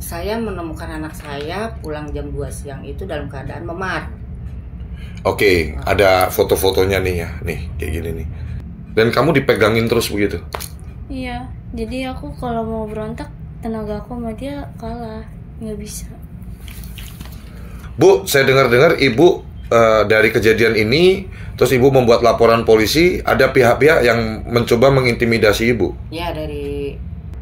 Saya menemukan anak saya pulang jam 2 siang itu dalam keadaan memar. Oke, ada foto-fotonya nih ya, nih kayak gini nih. Dan kamu dipegangin terus begitu? Iya, jadi aku kalau mau berontak, tenaga aku sama dia kalah, nggak bisa. Bu, saya dengar-dengar ibu dari kejadian ini, terus ibu membuat laporan polisi, ada pihak-pihak yang mencoba mengintimidasi ibu. Ya, dari...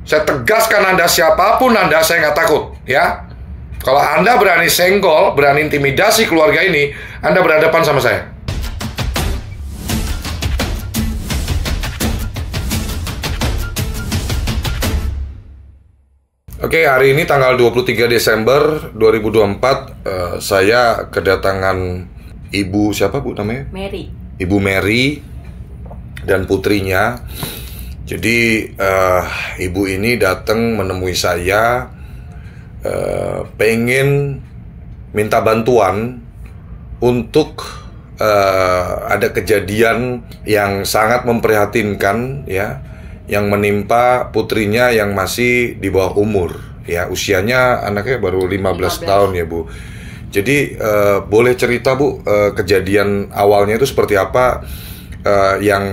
Saya tegaskan Anda, siapapun Anda, saya nggak takut, ya. Kalau Anda berani senggol, berani intimidasi keluarga ini, Anda berhadapan sama saya. Oke, hari ini tanggal 23 Desember 2024, saya kedatangan ibu, siapa bu namanya? Mary. Ibu Mary dan putrinya. Jadi, ibu ini datang menemui saya, pengen minta bantuan untuk ada kejadian yang sangat memprihatinkan ya, yang menimpa putrinya yang masih di bawah umur ya, usianya anaknya baru 15 tahun ya Bu. Jadi boleh cerita Bu, kejadian awalnya itu seperti apa? Yang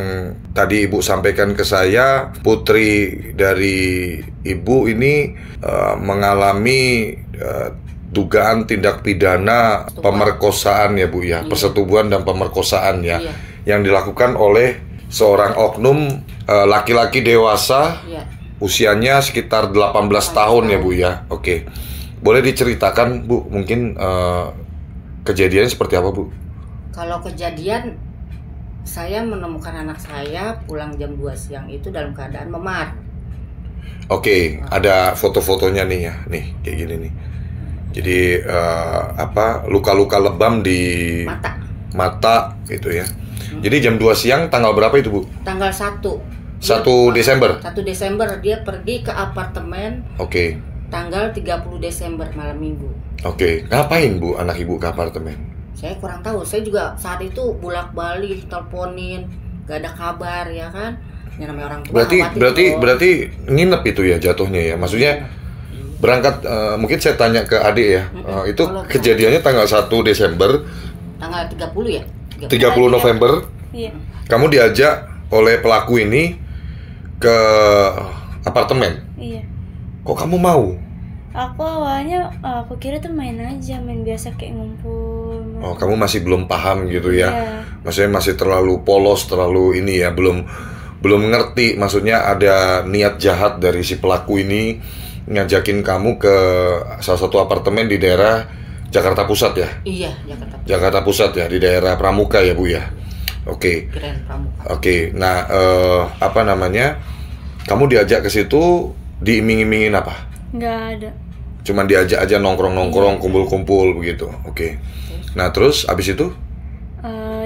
tadi Ibu sampaikan ke saya, putri dari Ibu ini mengalami dugaan tindak pidana pemerkosaan ya Bu ya, persetubuhan dan pemerkosaan ya, yang dilakukan oleh seorang oknum laki-laki dewasa, usianya sekitar 18 tahun ya Bu ya. Oke, boleh diceritakan Bu, mungkin kejadiannya seperti apa Bu? Kalau kejadian, saya menemukan anak saya pulang jam 2 siang itu dalam keadaan memar. Oke, ada foto-fotonya nih ya, nih kayak gini nih. Jadi luka-luka lebam di mata gitu ya. Jadi jam 2 siang tanggal berapa itu Bu? Tanggal 1 Desember? 1 Desember dia pergi ke apartemen. Oke. Tanggal 30 Desember malam minggu. Oke, ngapain Bu anak Ibu ke apartemen? Saya kurang tahu, saya juga saat itu bolak-balik teleponin, gak ada kabar ya kan. Yang namanya orang tua. Berarti nginep itu ya jatuhnya ya. Maksudnya berangkat, mungkin saya tanya ke adik ya. Itu kejadiannya tanggal 1 Desember. Tanggal 30 ya? 30 November. Iya. Kamu diajak oleh pelaku ini ke apartemen. Iya. Kok kamu mau? Aku awalnya aku kira tuh main aja, main biasa kayak ngumpul. Oh, kamu masih belum paham gitu ya? Iya. Maksudnya masih terlalu polos, terlalu ini ya, belum ngerti. Maksudnya ada niat jahat dari si pelaku ini ngajakin kamu ke salah satu apartemen di daerah Jakarta Pusat ya? Iya, Jakarta Pusat ya, di daerah Pramuka ya Bu ya? Oke. Oke, nah apa namanya? Kamu diajak ke situ diiming-imingin apa? Nggak ada. Cuman diajak aja nongkrong-nongkrong, kumpul-kumpul begitu. Oke. Nah terus abis itu?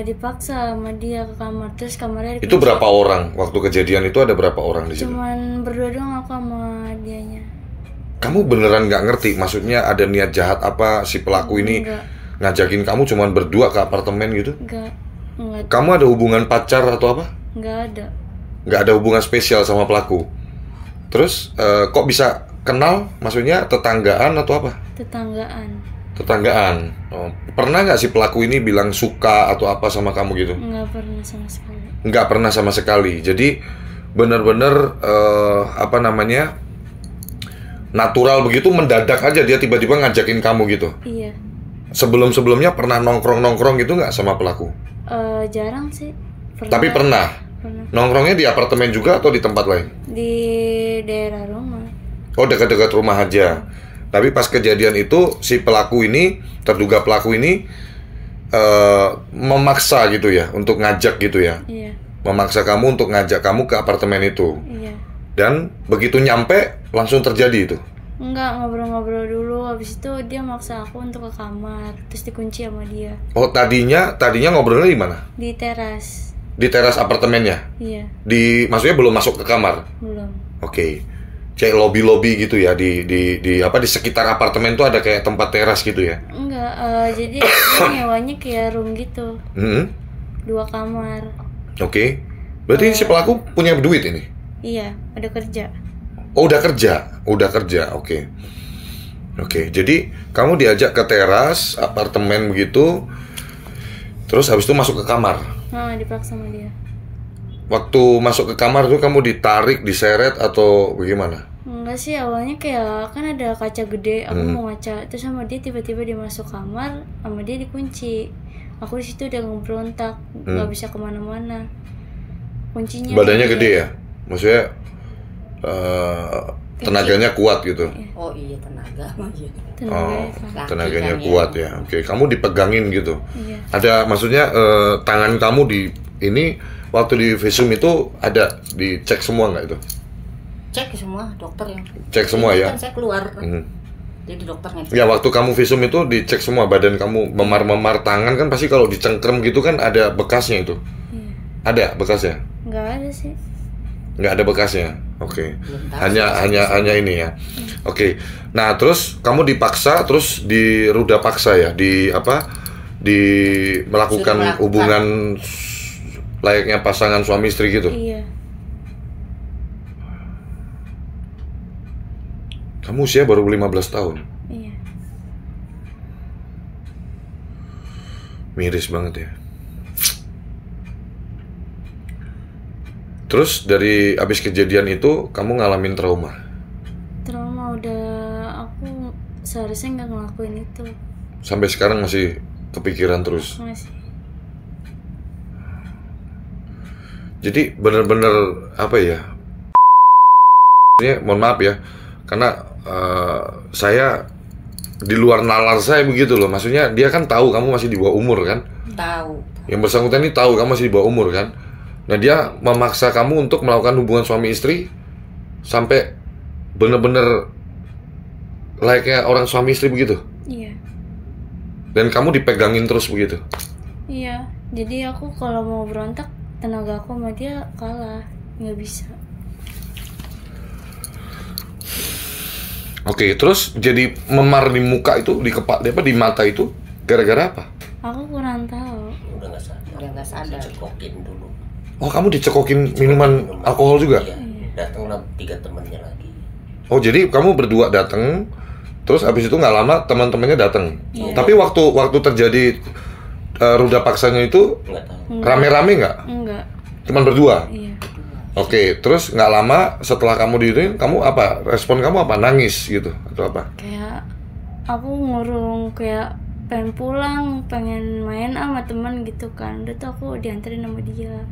Dipaksa sama dia ke kamar, terus kamarnya Itu berapa orang? Waktu kejadian itu ada berapa orang di situ? Cuman berdua doang aku sama dianya. Kamu beneran nggak ngerti? Maksudnya ada niat jahat apa si pelaku ini ngajakin kamu cuman berdua ke apartemen gitu? Enggak. Kamu ada hubungan pacar atau apa? Nggak ada. Nggak ada hubungan spesial sama pelaku? Terus kok bisa kenal? Maksudnya tetanggaan atau apa? Tetanggaan. Oh, pernah nggak si pelaku ini bilang suka atau apa sama kamu gitu? Nggak pernah sama sekali. Nggak pernah sama sekali. Jadi benar-benar apa namanya, natural begitu, mendadak aja dia tiba-tiba ngajakin kamu gitu. Iya. Sebelum-sebelumnya pernah nongkrong-nongkrong gitu nggak sama pelaku? Jarang sih. Tapi pernah. Nongkrongnya di apartemen juga atau di tempat lain? Di daerah rumah. Oh, dekat-dekat rumah aja. Tapi pas kejadian itu si pelaku ini, terduga pelaku ini memaksa gitu ya untuk ngajak gitu ya. Iya. Memaksa kamu untuk ngajak kamu ke apartemen itu. Iya. Dan begitu nyampe langsung terjadi itu. Enggak, ngobrol-ngobrol dulu, habis itu dia maksa aku untuk ke kamar, terus dikunci sama dia. Oh, tadinya ngobrolnya di mana? Di teras. Di teras apartemennya? Iya. Maksudnya belum masuk ke kamar? Belum. Oke. Kayak lobby gitu ya, di sekitar apartemen tuh ada kayak tempat teras gitu ya? Enggak, jadi dia nyewanya kayak room gitu. 2 kamar. Oke. Berarti si pelaku punya duit ini? Iya, ada kerja. Oh, udah kerja, oke. Oke, jadi kamu diajak ke teras apartemen begitu, terus habis itu masuk ke kamar. Nah, dipaksa sama dia. Waktu masuk ke kamar tuh kamu ditarik, diseret atau bagaimana? Enggak sih, awalnya kayak kan ada kaca gede, aku mau ngaca, terus sama dia tiba-tiba dia masuk kamar, sama dia dikunci. Aku di situ udah ngeberontak, nggak bisa kemana-mana. Kuncinya. Badannya gede ya? Maksudnya tenaganya kuat gitu. Oh iya, tenaga mah iya. Tenaganya kan, kuat ya. Oke, kamu dipegangin gitu. Iya. Ada maksudnya tangan kamu di ini waktu di visum itu ada dicek semua nggak itu? Cek semua dokter yang. Cek semua Ini ya. Kan saya keluar. Jadi dokternya. Ya waktu kamu visum itu dicek semua badan kamu, memar-memar tangan kan pasti kalau dicengkrem gitu kan ada bekasnya itu. Iya. Ada bekasnya? Nggak ada sih. Nggak ada bekasnya. Oke. Belum tahu Hanya ini ya. Oke. Nah, terus kamu dipaksa terus diruda paksa ya, di apa? Di melakukan Melakukan. hubungan layaknya pasangan suami istri gitu. Iya. Kamu usia baru 15 tahun. Iya. Miris banget ya. Terus dari abis kejadian itu kamu ngalamin trauma. Trauma udah, aku seharusnya nggak ngelakuin itu. Sampai sekarang masih kepikiran terus. Masih. Jadi bener-bener apa ya? Ini mohon maaf ya, karena saya di luar nalar saya begitu loh. Maksudnya dia kan tahu kamu masih di bawah umur kan? Tahu. Yang bersangkutan ini tahu kamu masih di bawah umur kan? Nah dia memaksa kamu untuk melakukan hubungan suami istri sampai bener-bener layaknya orang suami istri begitu. Iya. Dan kamu dipegangin terus begitu. Iya. Jadi aku kalau mau berontak, tenaga aku sama dia kalah, nggak bisa. Oke, terus jadi memar di muka itu, di kepala, di mata itu gara-gara apa? Aku kurang tahu. Udah nggak sadar. Udah nggak sadar. Cekokin dulu. Oh, kamu dicekokin minuman alkohol juga? Iya. Datanglah 3 temannya lagi. Oh, jadi kamu berdua datang, terus abis itu nggak lama teman-temannya datang. Iya. Tapi waktu terjadi ruda paksanya itu Nggak tahu. rame-rame nggak? Enggak. Cuman berdua? Iya. Oke, terus nggak lama setelah kamu diituin, kamu apa? Respon kamu apa? Nangis gitu atau apa? Kayak aku ngurung, kayak pengen pulang, pengen main sama teman gitu kan. Udah tuh aku dianterin sama dia.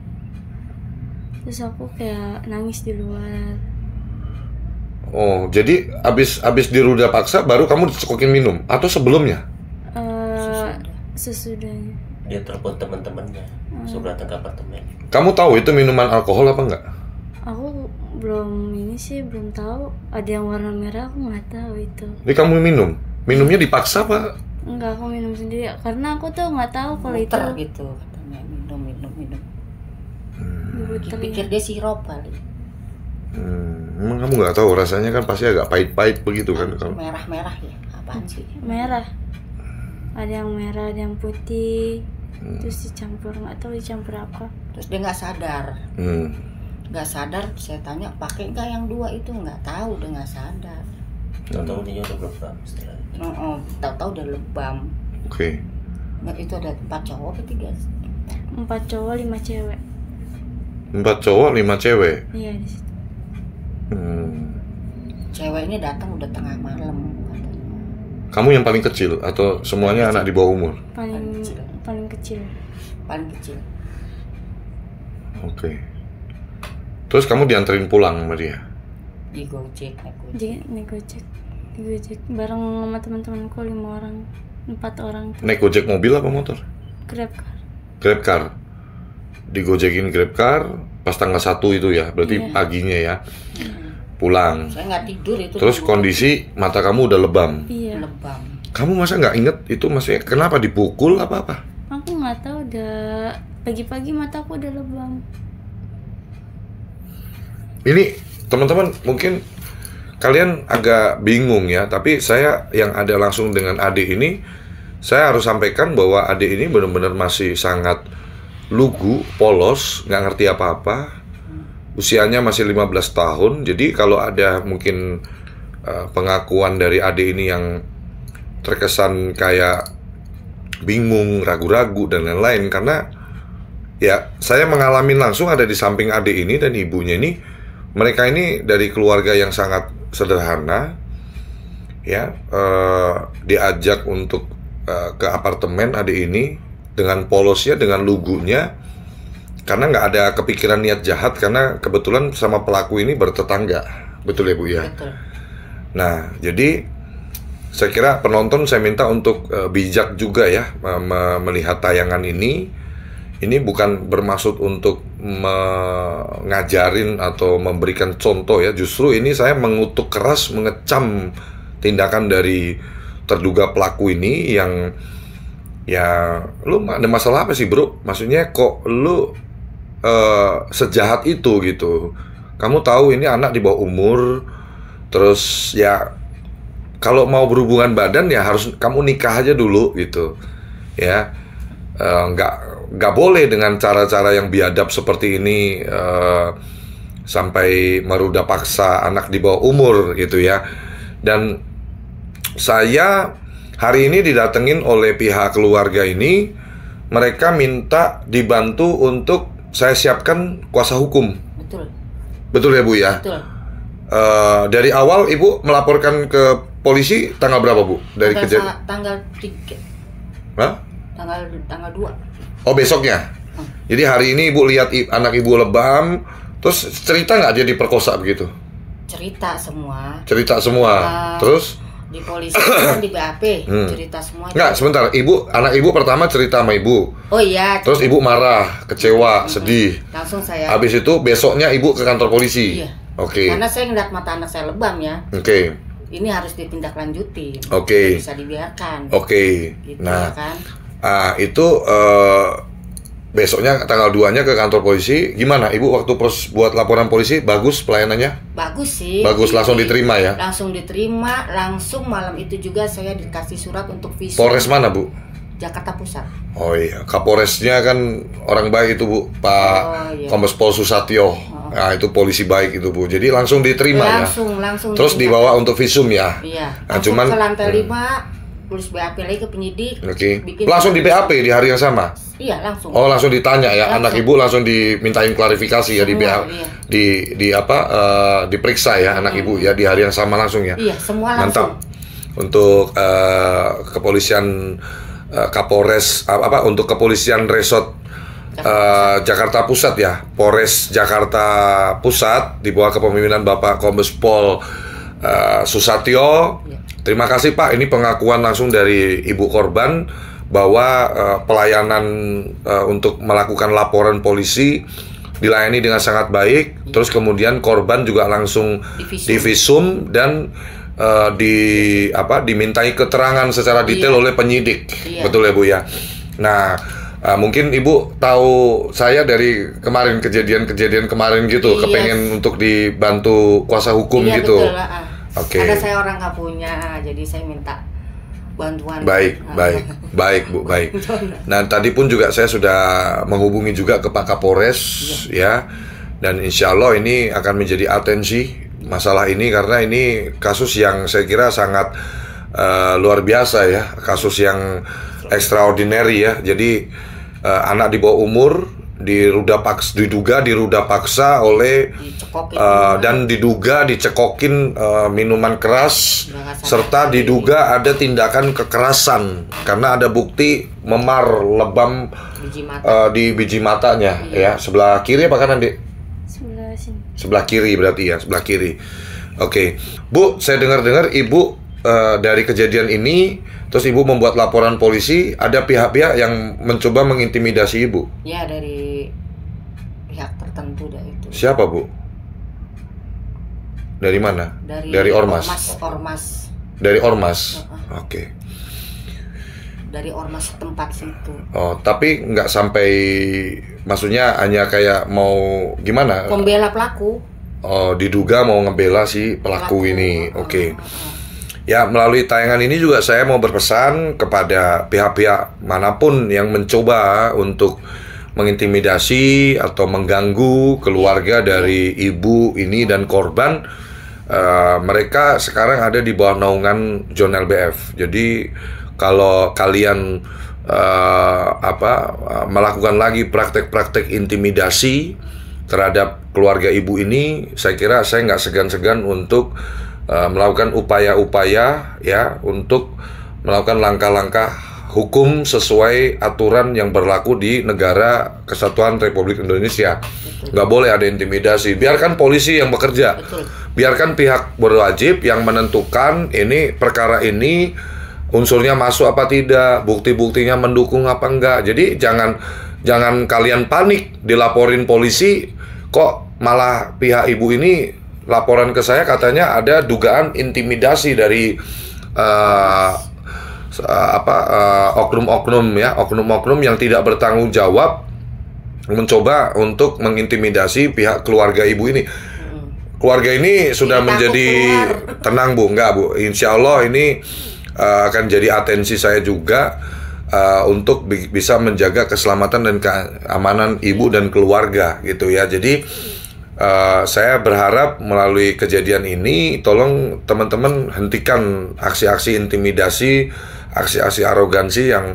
Terus aku kayak nangis di luar. Oh, jadi abis diruda paksa baru kamu dicekokin minum atau sebelumnya? Sesudahnya. Dia telepon teman-temannya, suruh datang ke apartemen. Kamu tahu itu minuman alkohol apa enggak? Aku belum belum tahu. Ada yang warna merah, aku nggak tahu itu. Jadi kamu minum? Minumnya dipaksa apa? Enggak, aku minum sendiri karena aku tuh nggak tahu kalau itu Muter gitu katanya, minum. diputer. Pikir dia sirup kali. Emang kamu nggak tahu rasanya kan pasti agak pahit-pahit begitu kan? Kalau Merah-merah ya, apaan sih? Merah. Ada yang merah, ada yang putih. Terus dicampur, nggak tahu dicampur apa. Terus dia nggak sadar. Hmm. Nggak sadar, saya tanya pakai nggak yang 2 itu, nggak tahu, udah nggak sadar. Tahu-tahu dia udah berubah setelah itu. Tahu-tahu udah lebam. Oke. Nah, itu ada 4 cowok atau 3? 4 cowok 5 cewek. 4 cowok, 5 cewek. Iya di situ. Cewek ini datang udah tengah malam katanya. Kamu yang paling kecil atau semuanya anak di bawah umur? Paling kecil. Paling kecil. Oke. Terus kamu dianterin pulang sama dia? Di Gojek, naik Gojek. Jadi naik Gojek bareng sama teman-temanku 5 orang, 4 orang. Naik Gojek mobil apa motor? Grab car. Grab car. Digojekin Grab car pas tanggal 1 itu ya, berarti Iya. paginya ya. Pulang. Saya nggak tidur itu. Terus kondisi mata kamu udah lebam. Iya. lebam. Kamu masa nggak inget itu maksudnya kenapa dipukul apa-apa? Aku nggak tahu, udah pagi-pagi mataku udah lebam. Ini teman-teman mungkin kalian agak bingung ya, tapi saya yang ada langsung dengan adik ini, saya harus sampaikan bahwa adik ini benar-benar masih sangat lugu, polos, nggak ngerti apa-apa. Usianya masih 15 tahun, jadi kalau ada mungkin pengakuan dari adik ini yang terkesan kayak bingung, ragu-ragu dan lain-lain, karena ya saya mengalami langsung ada di samping adik ini dan ibunya ini, mereka ini dari keluarga yang sangat sederhana, ya, diajak untuk ke apartemen adik ini dengan polosnya, dengan lugunya, karena nggak ada kepikiran niat jahat, karena kebetulan sama pelaku ini bertetangga, betul ya Bu ya? Betul. Nah, jadi saya kira penonton saya minta untuk bijak juga ya melihat tayangan ini. Ini bukan bermaksud untuk mengajarin atau memberikan contoh ya. Justru ini saya mengutuk keras, mengecam tindakan dari terduga pelaku ini yang ya, lu ada masalah apa sih bro? Maksudnya kok lu sejahat itu gitu. Kamu tahu ini anak di bawah umur, terus ya kalau mau berhubungan badan ya harus kamu nikah aja dulu gitu ya. Nggak boleh dengan cara-cara yang biadab seperti ini, sampai meruda paksa anak di bawah umur gitu ya. Dan saya hari ini didatengin oleh pihak keluarga ini, mereka minta dibantu untuk saya siapkan kuasa hukum. Betul ya Bu ya? Betul. Dari awal Ibu melaporkan ke polisi tanggal berapa Bu? Dari kejadian? Tanggal 3. Hah? Tanggal 2. Oh, besoknya. Jadi hari ini Ibu lihat anak Ibu lebam, terus cerita nggak dia diperkosa begitu? Cerita semua. Cerita semua. Terus di polisi kan di BAP cerita semua. Nggak, sebentar. Anak Ibu pertama cerita sama Ibu. Oh iya. Terus Ibu marah, kecewa, sedih. Langsung saya. Habis itu besoknya Ibu ke kantor polisi. Iya. Oke. Karena saya ngeliat mata anak saya lebam ya. Oke. Ini harus ditindaklanjuti. Oke. Bisa dibiarkan. Oke. Gitu, Nah, ya kan? Itu besoknya tanggal 2-nya ke kantor polisi. Gimana Ibu waktu buat laporan polisi? Bagus pelayanannya? Bagus sih. Bagus, langsung diterima ya? Langsung diterima, langsung malam itu juga saya dikasih surat untuk visum. Polres mana Bu? Jakarta Pusat. Oh iya, Kapolresnya kan orang baik itu Bu, Pak iya. Kombes Pol Susatyo. Nah itu polisi baik itu Bu. Jadi langsung diterima langsung. Terus dibawa untuk visum ya? Iya. Nah, cuman ke lantai 5. Tulis BAP lagi ke penyidik. Oke. Langsung di BAP di hari yang sama? Iya, langsung. Oh, langsung ditanya ya. Anak Ibu langsung dimintain klarifikasi ya. Semua, diperiksa ya anak Ibu ya di hari yang sama langsung ya. Iya, semua langsung. Mantap. Untuk kepolisian Kapolres untuk kepolisian Resort Jakarta Pusat ya. Polres Jakarta Pusat di bawah kepemimpinan Bapak Kombes Pol Susatyo. Ya. Terima kasih Pak, ini pengakuan langsung dari ibu korban bahwa pelayanan untuk melakukan laporan polisi dilayani dengan sangat baik. Terus kemudian korban juga langsung divisum dan dimintai keterangan secara detail oleh penyidik. Betul ya Bu ya. Nah, mungkin Ibu tahu saya dari kemarin kejadian kemarin gitu, kepengen untuk dibantu kuasa hukum gitu. Betul, Oke. Karena saya orang nggak punya, jadi saya minta bantuan. Baik Bu, baik. Nah tadi pun juga saya sudah menghubungi juga ke Pak Kapolres ya, dan insya Allah ini akan menjadi atensi masalah ini karena ini kasus yang saya kira sangat luar biasa ya, kasus yang extraordinary ya. Jadi anak di bawah umur diduga diruda paksa oleh dan diduga dicekokin minuman keras serta diduga ada tindakan kekerasan karena ada bukti memar lebam di biji matanya ya, sebelah kiri apa kanan Dek? Sebelah sini. Sebelah kiri berarti ya, sebelah kiri. Oke. Bu, saya dengar Ibu dari kejadian ini, terus Ibu membuat laporan polisi, ada pihak-pihak yang mencoba mengintimidasi Ibu? Ya, dari pihak tertentu dah itu. Siapa Bu? Dari mana? Dari Ormas? Ormas. Dari Ormas? Oke. Dari Ormas setempat situ. Oh, tapi nggak sampai, maksudnya hanya kayak mau gimana? Membela pelaku. Oh, diduga mau ngebela si pelaku ini. Oke. Ya, melalui tayangan ini juga saya mau berpesan kepada pihak-pihak manapun yang mencoba untuk mengintimidasi atau mengganggu keluarga dari ibu ini dan korban. Mereka sekarang ada di bawah naungan John LBF. Jadi kalau kalian melakukan lagi praktek-praktek intimidasi terhadap keluarga ibu ini, saya kira saya nggak segan-segan untuk melakukan upaya-upaya ya untuk melakukan langkah-langkah hukum sesuai aturan yang berlaku di negara Kesatuan Republik Indonesia. Nggak boleh ada intimidasi. Biarkan polisi yang bekerja. Biarkan pihak berwajib yang menentukan ini perkara ini unsurnya masuk apa tidak, bukti-buktinya mendukung apa enggak. Jadi jangan kalian panik dilaporin polisi, kok malah pihak ibu ini laporan ke saya katanya ada dugaan intimidasi dari oknum-oknum yang tidak bertanggung jawab mencoba untuk mengintimidasi pihak keluarga ibu ini. Keluarga ini sudah menjadi tenang Bu, enggak Bu. Insya Allah ini akan jadi atensi saya juga untuk bisa menjaga keselamatan dan keamanan ibu dan keluarga gitu ya. Jadi saya berharap melalui kejadian ini tolong teman-teman hentikan aksi-aksi intimidasi, aksi-aksi arogansi yang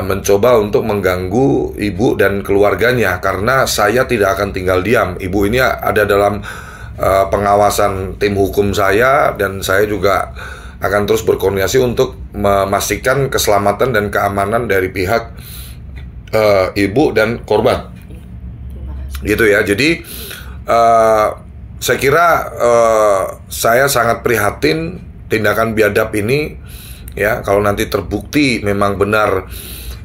mencoba untuk mengganggu ibu dan keluarganya, karena saya tidak akan tinggal diam. Ibu ini ada dalam pengawasan tim hukum saya, dan saya juga akan terus berkoordinasi untuk memastikan keselamatan dan keamanan dari pihak ibu dan korban. Gitu ya. Jadi saya kira saya sangat prihatin tindakan biadab ini ya. Kalau nanti terbukti memang benar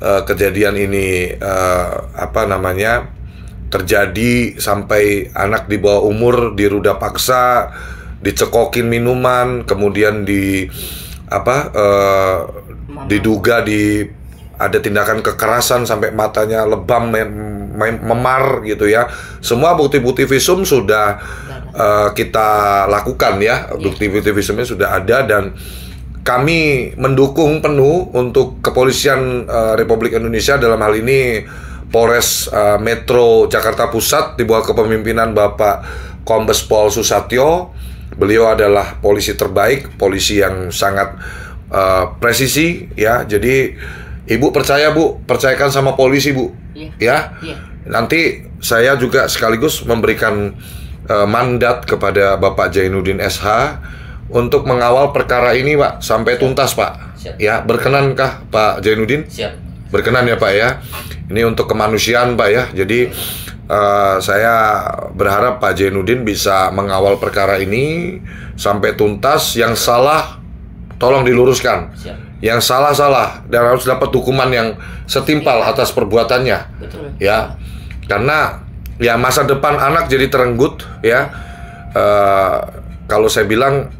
kejadian ini terjadi sampai anak di bawah umur diruda paksa, dicekokin minuman, kemudian diduga ada tindakan kekerasan sampai matanya lebam, memar gitu ya. Semua bukti-bukti visum sudah kita lakukan ya. Bukti-bukti visumnya sudah ada, dan kami mendukung penuh untuk Kepolisian Republik Indonesia, dalam hal ini Polres Metro Jakarta Pusat di bawah kepemimpinan Bapak Kombes Pol Susatyo. Beliau adalah polisi terbaik, polisi yang sangat presisi ya. Jadi Ibu percaya Bu, percayakan sama polisi Bu, ya. Nanti saya juga sekaligus memberikan mandat kepada Bapak Jainuddin SH untuk mengawal perkara ini Pak sampai tuntas Pak. Siap. Ya, berkenankah Pak Jainuddin? Siap. Berkenan ya Pak ya. Ini untuk kemanusiaan Pak ya. Jadi saya berharap Pak Jainuddin bisa mengawal perkara ini sampai tuntas. Yang salah tolong diluruskan. Siap. Yang salah dan harus dapat hukuman yang setimpal atas perbuatannya. Betul. Ya. Karena ya masa depan anak jadi terenggut ya. Kalau saya bilang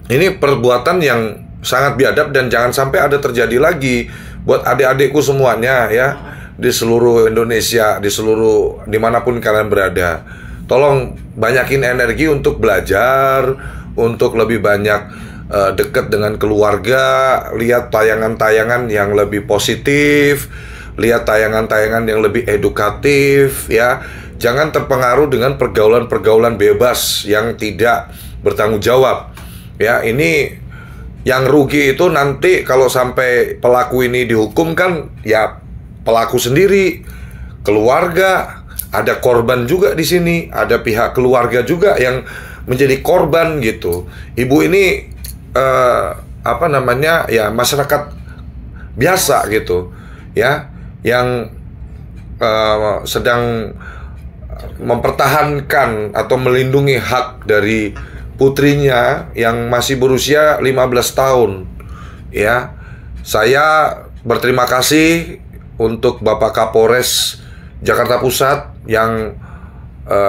ini perbuatan yang sangat biadab, dan jangan sampai ada terjadi lagi buat adik-adikku semuanya ya, di seluruh Indonesia, dimanapun kalian berada. Tolong banyakin energi untuk belajar, untuk lebih banyak dekat dengan keluarga, lihat tayangan-tayangan yang lebih positif, lihat tayangan-tayangan yang lebih edukatif ya. Jangan terpengaruh dengan pergaulan-pergaulan bebas yang tidak bertanggung jawab. Ya, ini yang rugi itu nanti kalau sampai pelaku ini dihukum kan ya pelaku sendiri, keluarga, ada korban juga di sini, ada pihak keluarga juga yang menjadi korban gitu. Ibu ini ya masyarakat biasa gitu ya, yang sedang mempertahankan atau melindungi hak dari putrinya yang masih berusia 15 tahun ya. Saya berterima kasih untuk Bapak Kapolres Jakarta Pusat yang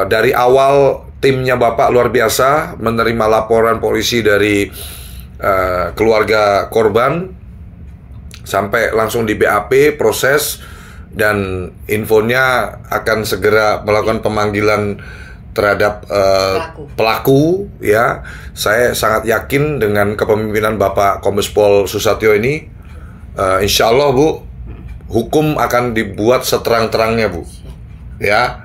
dari awal timnya Bapak luar biasa menerima laporan polisi dari keluarga korban sampai langsung di BAP proses, dan infonya akan segera melakukan pemanggilan terhadap pelaku ya. Saya sangat yakin dengan kepemimpinan Bapak Kombes Pol Susatyo ini, insya Allah Bu, hukum akan dibuat seterang-terangnya Bu ya,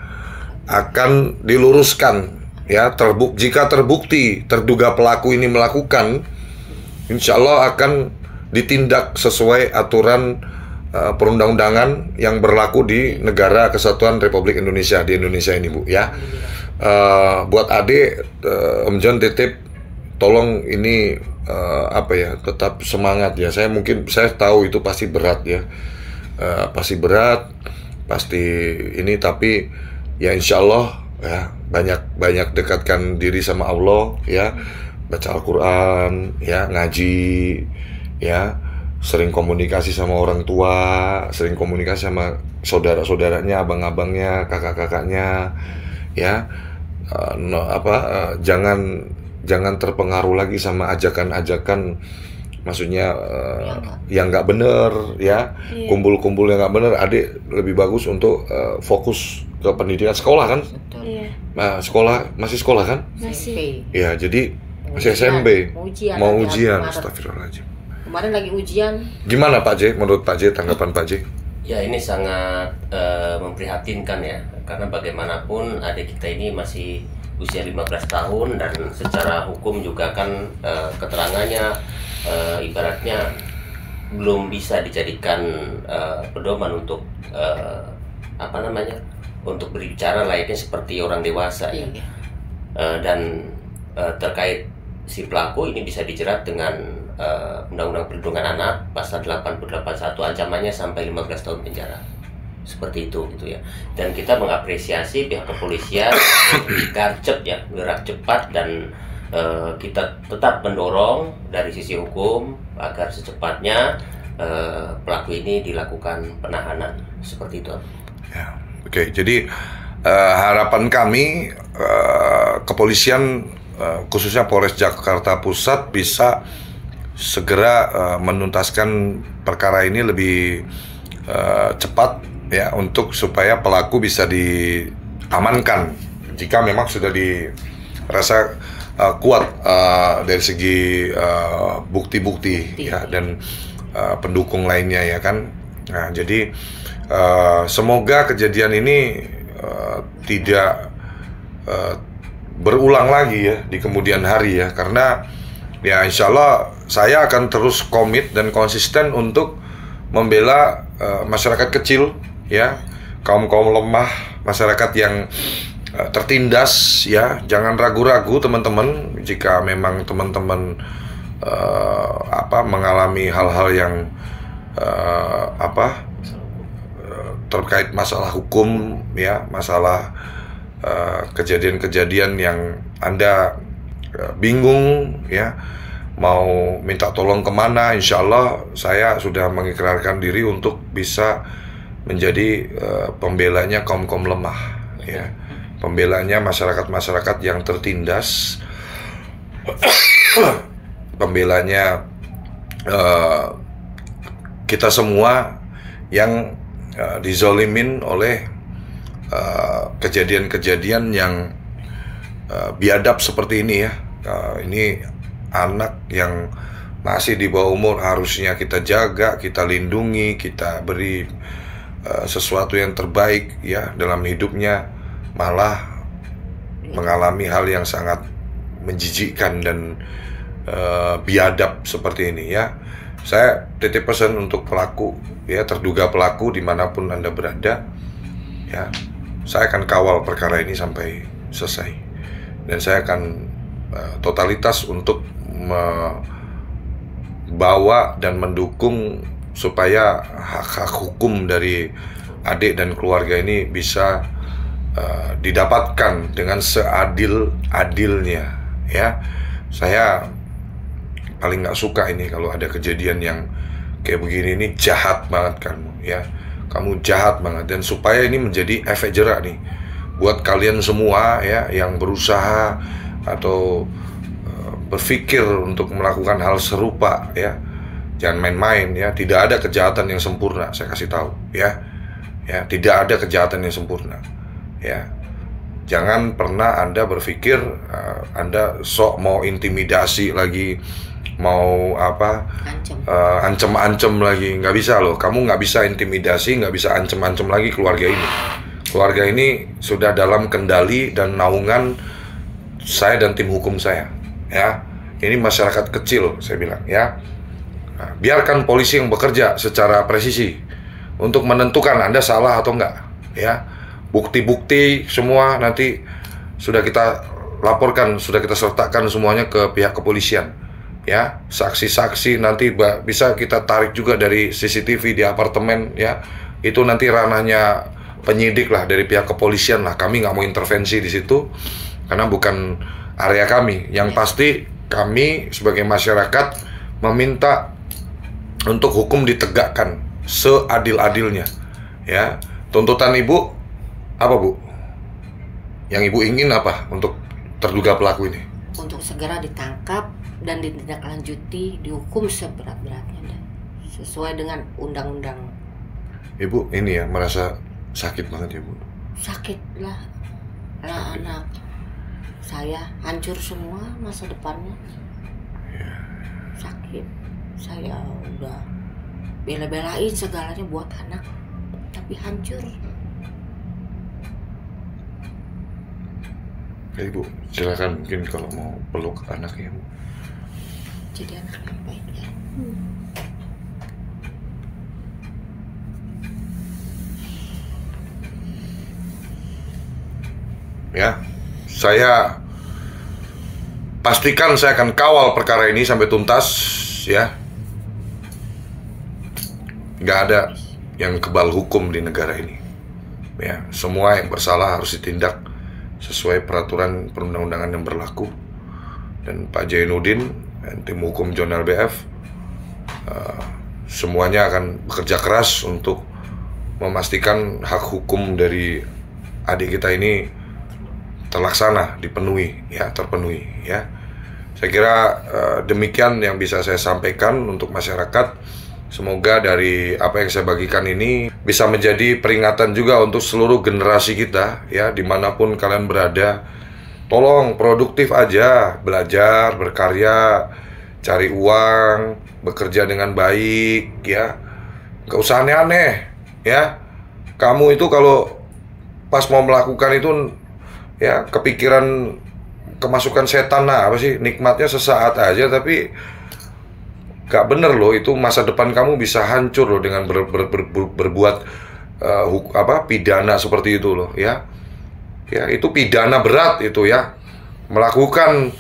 akan diluruskan ya jika terbukti terduga pelaku ini melakukan, insya Allah akan ditindak sesuai aturan perundang-undangan yang berlaku di negara kesatuan Republik Indonesia, di Indonesia ini, Bu, ya. Buat adik, Om John titip tolong ini tetap semangat ya. Saya tahu itu pasti berat ya, pasti ini, tapi ya insya Allah ya, banyak dekatkan diri sama Allah ya, baca Al-Quran ya, ngaji ya, sering komunikasi sama orang tua, sering komunikasi sama saudara-saudaranya, abang-abangnya, kakak-kakaknya ya. Jangan terpengaruh lagi sama ajakan-ajakan, maksudnya yang nggak bener ya, kumpul-kumpul yang nggak bener. Adik lebih bagus untuk fokus ke pendidikan sekolah kan. Nah, masih sekolah kan? Masih. Ya, jadi masih SMP. Mau ujian. Astagfirullahaladzim. Kemarin lagi ujian. Gimana Pak J? Menurut Pak J, tanggapan Pak J? Ya, ini sangat memprihatinkan ya, karena bagaimanapun adik kita ini masih usia 15 tahun dan secara hukum juga kan keterangannya ibaratnya belum bisa dijadikan pedoman untuk untuk berbicara layaknya seperti orang dewasa ya. Dan terkait si pelaku ini bisa dijerat dengan Undang-Undang Perlindungan Anak pasal 881, ancamannya sampai 15 tahun penjara. Seperti itu gitu ya. Dan kita mengapresiasi pihak kepolisian gerak cepat, dan kita tetap mendorong dari sisi hukum agar secepatnya pelaku ini dilakukan penahanan. Seperti itu. Ya, oke. Jadi harapan kami kepolisian khususnya Polres Jakarta Pusat bisa segera menuntaskan perkara ini lebih cepat ya, untuk supaya pelaku bisa diamankan jika memang sudah dirasa kuat dari segi bukti-bukti ya, dan pendukung lainnya ya kan. Nah, jadi semoga kejadian ini tidak berulang lagi ya di kemudian hari ya, karena ya insya Allah saya akan terus komit dan konsisten untuk membela masyarakat kecil ya, kaum lemah, masyarakat yang tertindas ya. Jangan ragu-ragu teman-teman, jika memang teman-teman mengalami hal-hal yang terkait masalah hukum ya, masalah kejadian-kejadian yang Anda bingung ya, mau minta tolong kemana, insya Allah saya sudah mengikrarkan diri untuk bisa menjadi pembelanya kaum lemah ya, pembelanya masyarakat yang tertindas, pembelanya kita semua yang dizolimin oleh kejadian-kejadian yang biadab seperti ini ya. Ini anak yang masih di bawah umur, harusnya kita jaga, kita lindungi, kita beri sesuatu yang terbaik ya dalam hidupnya, malah mengalami hal yang sangat menjijikkan dan biadab seperti ini ya. Saya titip pesan untuk pelaku ya, terduga pelaku dimanapun Anda berada ya, saya akan kawal perkara ini sampai selesai, dan saya akan totalitas untuk membawa dan mendukung supaya hak-hak hukum dari adik dan keluarga ini bisa didapatkan dengan seadil-adilnya ya. Saya paling nggak suka ini kalau ada kejadian yang kayak begini. Ini jahat banget kamu ya, kamu jahat banget, dan supaya ini menjadi efek jerak nih buat kalian semua ya, yang berusaha atau berpikir untuk melakukan hal serupa ya. Jangan main-main ya, tidak ada kejahatan yang sempurna, saya kasih tahu ya. Ya, tidak ada kejahatan yang sempurna ya. Jangan pernah Anda berpikir Anda sok mau intimidasi lagi, mau ancem-ancem lagi. Nggak bisa loh, kamu nggak bisa intimidasi, nggak bisa ancem-ancem lagi keluarga ini. Keluarga ini sudah dalam kendali dan naungan saya dan tim hukum saya, ya. Ini masyarakat kecil, saya bilang, ya. Nah, biarkan polisi yang bekerja secara presisi untuk menentukan Anda salah atau enggak, ya. Bukti-bukti semua nanti sudah kita laporkan, sudah kita sertakan semuanya ke pihak kepolisian, ya. Saksi-saksi nanti bisa kita tarik juga dari CCTV di apartemen, ya. Itu nanti ranahnya penyidik lah, dari pihak kepolisian lah. Kami nggak mau intervensi di situ karena bukan area kami. Yang pasti kami sebagai masyarakat meminta untuk hukum ditegakkan seadil-adilnya, ya. Tuntutan ibu apa, Bu? Yang ibu ingin apa untuk terduga pelaku ini? Untuk segera ditangkap dan ditindaklanjuti, dihukum seberat-beratnya dan sesuai dengan undang-undang. Ibu ini ya merasa sakit banget ya, Bu? Sakit lah anak saya hancur semua masa depannya. Sakit, saya udah bela-belain segalanya buat anak, tapi hancur. Ya, Ibu, silakan mungkin kalau mau peluk anaknya, Bu. Jadi anak yang baik ya. Ya, saya pastikan saya akan kawal perkara ini sampai tuntas, ya. Nggak ada yang kebal hukum di negara ini, ya. Semua yang bersalah harus ditindak sesuai peraturan perundang-undangan yang berlaku. Dan Pak Jainuddin dan tim hukum John LBF semuanya akan bekerja keras untuk memastikan hak hukum dari adik kita ini terlaksana, dipenuhi, ya, terpenuhi, ya. Saya kira demikian yang bisa saya sampaikan untuk masyarakat. Semoga dari apa yang saya bagikan ini bisa menjadi peringatan juga untuk seluruh generasi kita, ya, dimanapun kalian berada. Tolong produktif aja, belajar, berkarya, cari uang, bekerja dengan baik, ya. Gak usah aneh-aneh, ya. Kamu itu kalau pas mau melakukan itu, ya, kepikiran kemasukan setan, nah apa sih, nikmatnya sesaat aja, tapi gak bener loh, itu masa depan kamu bisa hancur loh dengan berbuat pidana seperti itu loh, ya. Ya, itu pidana berat itu, ya. Melakukan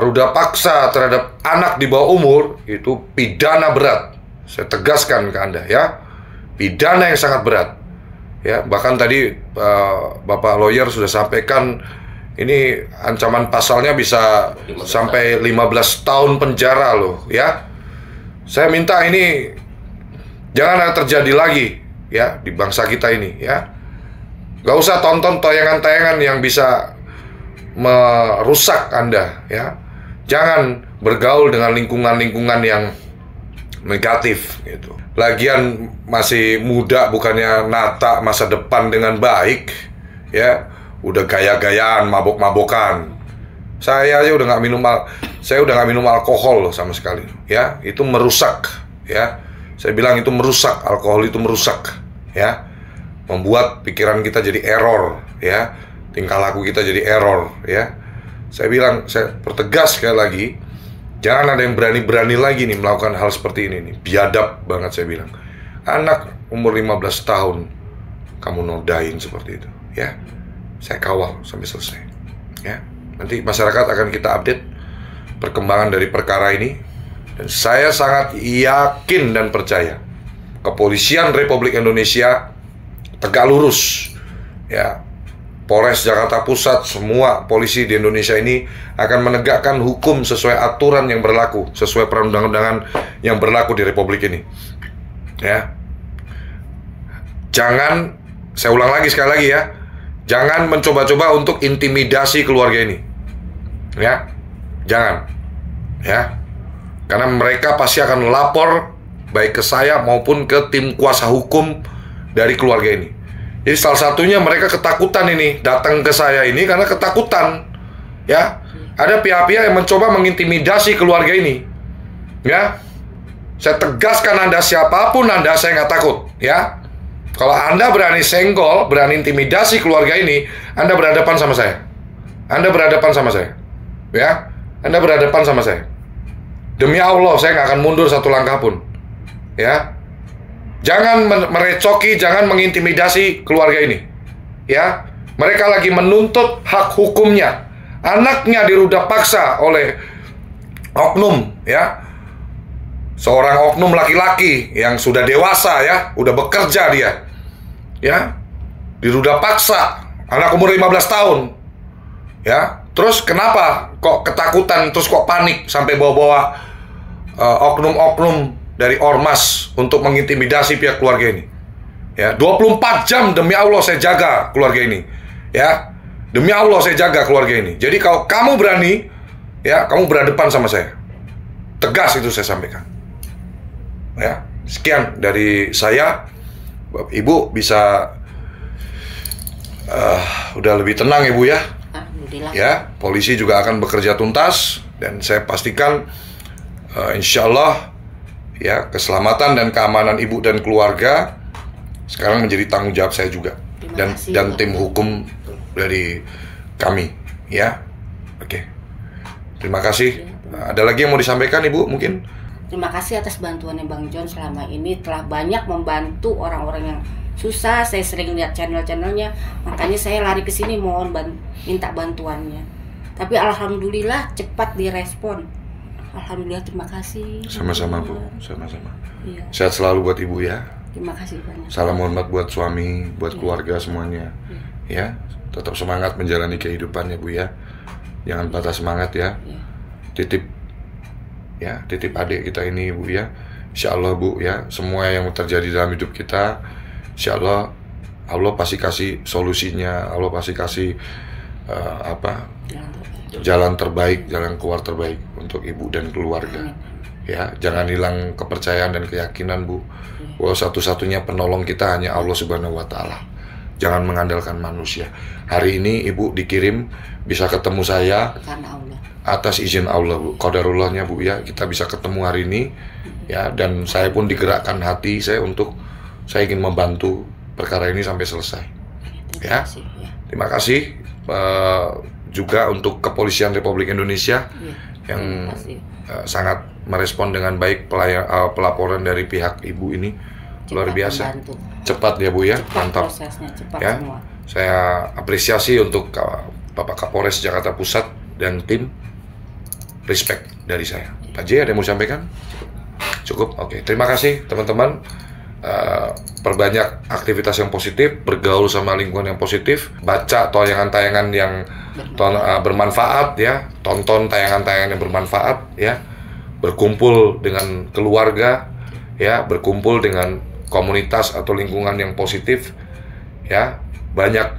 ruda paksa terhadap anak di bawah umur itu pidana berat. Saya tegaskan ke Anda, ya. Pidana yang sangat berat. Ya, bahkan tadi Bapak lawyer sudah sampaikan ini ancaman pasalnya bisa sampai 15 tahun penjara loh, ya. Saya minta ini jangan ada terjadi lagi, ya, di bangsa kita ini, ya. Gak usah tonton tayangan-tayangan yang bisa merusak Anda, ya. Jangan bergaul dengan lingkungan-lingkungan yang negatif gitu. Lagian masih muda, bukannya nata masa depan dengan baik, ya. Udah gaya-gayaan, mabok-mabokan. Saya aja udah nggak minum alkohol loh sama sekali, ya. Itu merusak, ya. Saya bilang itu merusak, alkohol itu merusak, ya. Membuat pikiran kita jadi error, ya. Tingkah laku kita jadi error, ya. Saya bilang, saya pertegas sekali lagi, jangan ada yang berani-berani lagi nih melakukan hal seperti ini nih. Biadab banget saya bilang. Anak umur 15 tahun kamu nodain seperti itu, ya. Saya kawal sampai selesai, ya. Nanti masyarakat akan kita update perkembangan dari perkara ini. Dan saya sangat yakin dan percaya Kepolisian Republik Indonesia tegak lurus, ya. Polres Jakarta Pusat, semua polisi di Indonesia ini akan menegakkan hukum sesuai aturan yang berlaku, sesuai perundang-undangan yang berlaku di Republik ini, ya. Jangan, saya ulang lagi sekali lagi, ya. Jangan mencoba-coba untuk intimidasi keluarga ini, ya. Jangan, ya. Karena mereka pasti akan lapor baik ke saya maupun ke tim kuasa hukum dari keluarga ini. Jadi salah satunya mereka ketakutan ini datang ke saya ini karena ketakutan, ya. Ada pihak-pihak yang mencoba mengintimidasi keluarga ini, ya. Saya tegaskan Anda, siapapun Anda, saya nggak takut, ya. Kalau Anda berani senggol, berani intimidasi keluarga ini, Anda berhadapan sama saya, Anda berhadapan sama saya. Ya, Anda berhadapan sama saya. Demi Allah, saya nggak akan mundur satu langkah pun. Ya, jangan merecoki, jangan mengintimidasi keluarga ini. Ya, mereka lagi menuntut hak hukumnya. Anaknya dirudah paksa oleh oknum, ya. Seorang oknum laki-laki yang sudah dewasa, ya, udah bekerja dia. Ya, dirudah paksa, anak umur 15 tahun. Ya, terus kenapa kok ketakutan, terus kok panik sampai bawa-bawa oknum-oknum dari ormas untuk mengintimidasi pihak keluarga ini? Ya, 24 jam demi Allah saya jaga keluarga ini. Ya, demi Allah saya jaga keluarga ini. Jadi kalau kamu berani, ya, kamu berhadapan sama saya. Tegas itu saya sampaikan. Ya, sekian dari saya. Ibu bisa udah lebih tenang, Ibu, ya. Ya, polisi juga akan bekerja tuntas dan saya pastikan insya Allah, ya, keselamatan dan keamanan ibu dan keluarga sekarang menjadi tanggung jawab saya juga dan tim hukum dari kami, ya. Oke. Terima kasih. Ada lagi yang mau disampaikan, Ibu, mungkin? Terima kasih atas bantuannya Bang John selama ini, telah banyak membantu orang-orang yang susah. Saya sering lihat channel-channelnya, makanya saya lari ke sini minta bantuannya. Tapi alhamdulillah cepat direspon. Alhamdulillah, terima kasih. Sama-sama, Bu. Sama-sama. Iya. Sehat selalu buat Ibu, ya. Terima kasih banyak. Salam hormat buat suami, buat keluarga semuanya. Ya, tetap semangat menjalani kehidupannya, Bu, ya. Jangan patah semangat, ya. Titip, ya, titip adik kita ini, Bu, ya. Insya Allah, Bu, ya, semua yang terjadi dalam hidup kita, insya Allah, Allah pasti kasih solusinya. Allah pasti kasih jalan terbaik, jalan keluar terbaik untuk ibu dan keluarga. Ya, jangan hilang kepercayaan dan keyakinan, Bu, bahwa satu-satunya penolong kita hanya Allah Subhanahu wa Ta'ala. Jangan mengandalkan manusia. Hari ini Ibu dikirim bisa ketemu saya atas izin Allah, Bu. Qadarullahnya, Bu, ya, kita bisa ketemu hari ini, ya, dan saya pun digerakkan hati saya untuk saya ingin membantu perkara ini sampai selesai. Ya, terima kasih juga untuk Kepolisian Republik Indonesia yang sangat merespon dengan baik pelaporan dari pihak ibu ini. Luar biasa, cepat ya, Bu, ya, mantap. Cepat ya, semua. Saya apresiasi untuk Bapak Kapolres Jakarta Pusat dan tim. Respect dari saya. Pak J, ada yang mau sampaikan? Cukup? Oke. Terima kasih teman-teman. Perbanyak aktivitas yang positif, bergaul sama lingkungan yang positif, baca tayangan-tayangan yang bermanfaat, ya, tonton tayangan-tayangan yang bermanfaat, ya, berkumpul dengan keluarga, ya, berkumpul dengan komunitas atau lingkungan yang positif, ya, banyak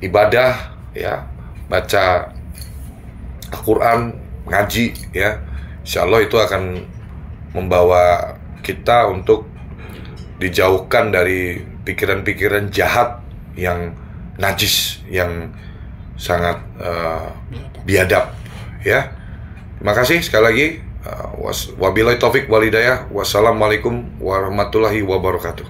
ibadah, ya, baca Al-Quran, ngaji, ya, insya Allah itu akan membawa kita untuk dijauhkan dari pikiran-pikiran jahat yang najis, yang sangat biadab, ya. Terima kasih sekali lagi. Wabillahi taufik walhidayah. Wassalamualaikum warahmatullahi wabarakatuh.